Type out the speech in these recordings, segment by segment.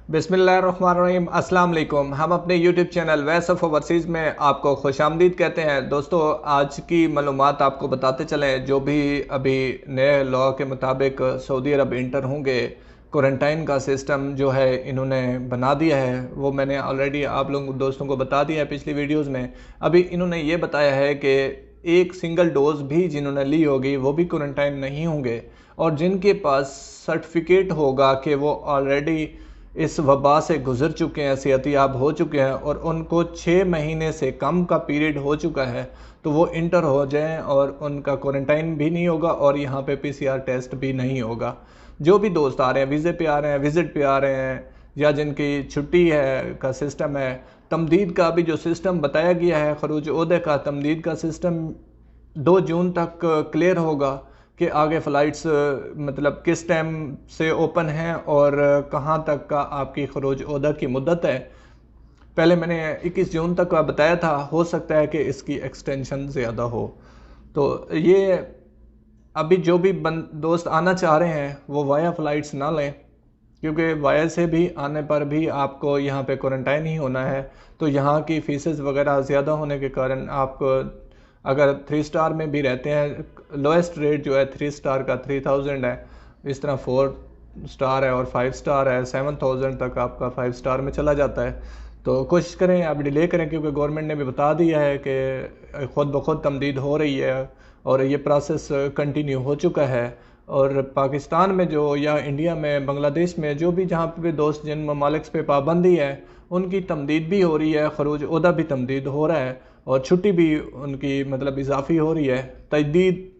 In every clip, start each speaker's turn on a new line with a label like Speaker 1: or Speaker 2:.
Speaker 1: बिस्मिल्लाहिर्रहमानिर्रहीम। अस्सलाम वालेकुम। हम अपने YouTube channel voice of overseas में आपको खुशामदीद कहते हैं। दोस्तों, आज की मालूमात आपको बताते चलें। जो भी अभी नए लॉ के मुताबिक सऊदी अरब इंटर होंगे, क्वारंटाइन का सिस्टम जो है इन्होंने बना दिया है, वो मैंने ऑलरेडी आप लोग दोस्तों को बता दिया है पिछली वीडियोज़ में। अभी इन्होंने ये बताया है कि एक सिंगल डोज भी जिन्होंने ली होगी वो भी क्वारंटाइन नहीं होंगे, और जिनके पास सर्टिफिकेट होगा कि वो ऑलरेडी इस वबा से गुजर चुके हैं, सेहतियाब हो चुके हैं, और उनको 6 महीने से कम का पीरियड हो चुका है, तो वो इंटर हो जाएं और उनका क्वारंटाइन भी नहीं होगा और यहाँ पे पीसीआर टेस्ट भी नहीं होगा। जो भी दोस्त आ रहे हैं, वीज़े पे आ रहे हैं, विज़िट पे आ रहे हैं, या जिनकी छुट्टी है का सिस्टम है, तमदीद का भी जो सिस्टम बताया गया है, खरूज ओहदे का तमदीद का सिस्टम 2 जून तक क्लियर होगा कि आगे फ़्लाइट्स मतलब किस टाइम से ओपन हैं और कहाँ तक का आपकी खरोज ओहदा की मुद्दत है। पहले मैंने 21 जून तक का बताया था, हो सकता है कि इसकी एक्सटेंशन ज़्यादा हो। तो ये अभी जो भी दोस्त आना चाह रहे हैं वो वाया फ़्लाइट्स ना लें, क्योंकि वाया से भी आने पर भी आपको यहाँ पे क्वारंटाइन ही होना है। तो यहाँ की फ़ीसेस वगैरह ज़्यादा होने के कारण आपको, अगर 3 स्टार में भी रहते हैं, लोएस्ट रेट जो है 3 स्टार का 3000 है, इस तरह 4 स्टार है और 5 स्टार है, 7000 तक आपका 5 स्टार में चला जाता है। तो कोशिश करें आप डिले करें, क्योंकि गवर्नमेंट ने भी बता दिया है कि ख़ुद ब खुद तमदीद हो रही है और ये प्रोसेस कंटिन्यू हो चुका है। और पाकिस्तान में जो, या इंडिया में, बांग्लादेश में, जो भी जहाँ पे दोस्त जिन ममालिक पे पाबंदी है उनकी तमदीद भी हो रही है, खरूज ओहदा भी तमदीद हो रहा है, और छुट्टी भी उनकी मतलब इजाफी हो रही है। तजदीद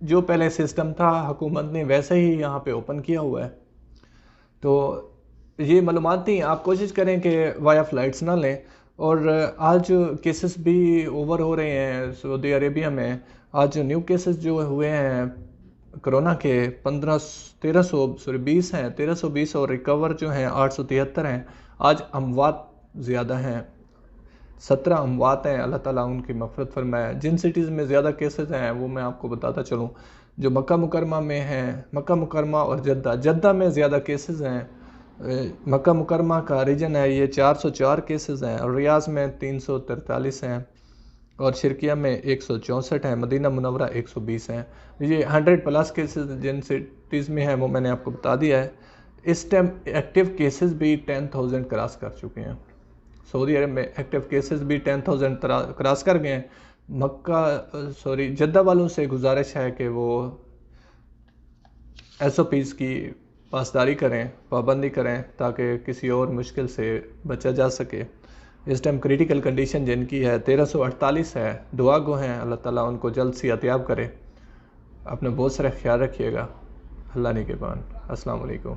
Speaker 1: जो पहले सिस्टम था हुकूमत ने वैसे ही यहाँ पे ओपन किया हुआ है। तो ये मालूमात थी। आप कोशिश करें कि वाया फ़्लाइट्स ना लें। और आज केसेस भी ओवर हो रहे हैं सऊदी अरेबिया में। आज न्यू केसेस जो हुए हैं कोरोना के 1320 हैं, 1320, और रिकवर जो हैं 873 हैं। आज अमवात ज़्यादा हैं, 17 अमवात हैं। अल्लाह ताला उनकी मग़फ़िरत फरमाए। जिन सिटीज़ में ज़्यादा केसेस हैं वो मैं आपको बताता चलूँ। जो मक्का मुकरमा में हैं, मक्का मुकरमा और जद्दा में ज़्यादा केसेस हैं। मक्का मुकरमा का रीजन है ये 404 केसेस हैं, और रियाज़ में 343 हैं, और शिरकिया में 164 हैं, मदीना मुनव्वरा 120 हैं। ये 100+ केसेस जिन सिटीज़ में हैं वो मैंने आपको बता दिया है। इस टाइम एक्टिव केसेस भी 10,000 क्रॉस कर चुके हैं। सऊदी अरब में एक्टिव केसेस भी 10,000 क्रॉस कर गए हैं। जद्दा वालों से गुजारिश है कि वो SOPs की पासदारी करें, पाबंदी करें, ताकि किसी और मुश्किल से बचा जा सके। इस टाइम क्रिटिकल कंडीशन जिनकी है 1348 है, दुआ गो हैं, अल्लाह ताला उनको जल्द सेहतियाब करे। अपना बहुत सारा ख्याल रखिएगा। अल्लाह निगहबान। अस्सलाम वालेकुम।